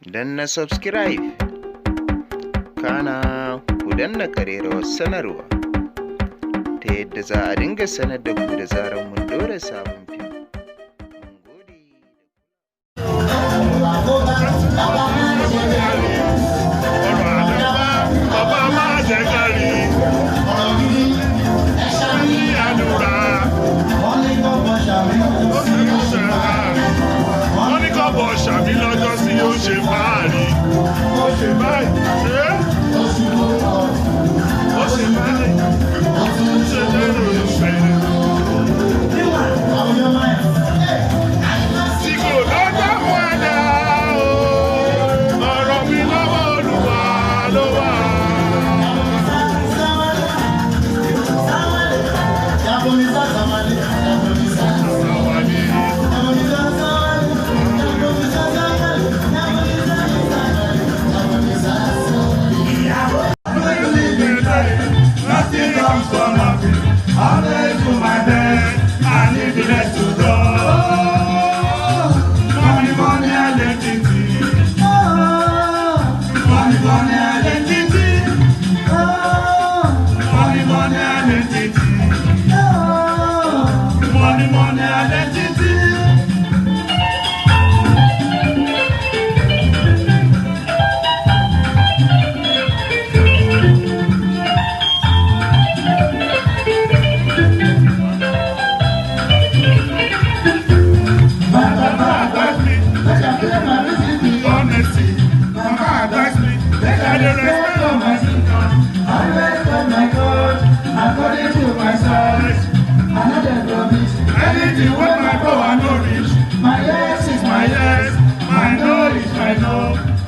danna subscribe, kana ku danna ƙararrawar sanarwa ta yadda za a dinga sanar da ku da zarar mun ɗora sabon fim. Ṣàbí lọ́jọ́ sí ó ṣe báyìí, ó ṣe báyìí, ó ṣe báyìí, ó ṣe lérò ìfẹ́. Tí kò lọ́jọ́ fún ẹ̀dá o, ọ̀rọ̀ mi lọ́wọ́ Olúwa ló wà. Nothing comes from nothing. Always do my best. I need the rest to go. Money, money, identity. Money, money, identity. Money, money, identity. Money, money, identity. Anything with my power no reach. My yes is my yes, my no is my no.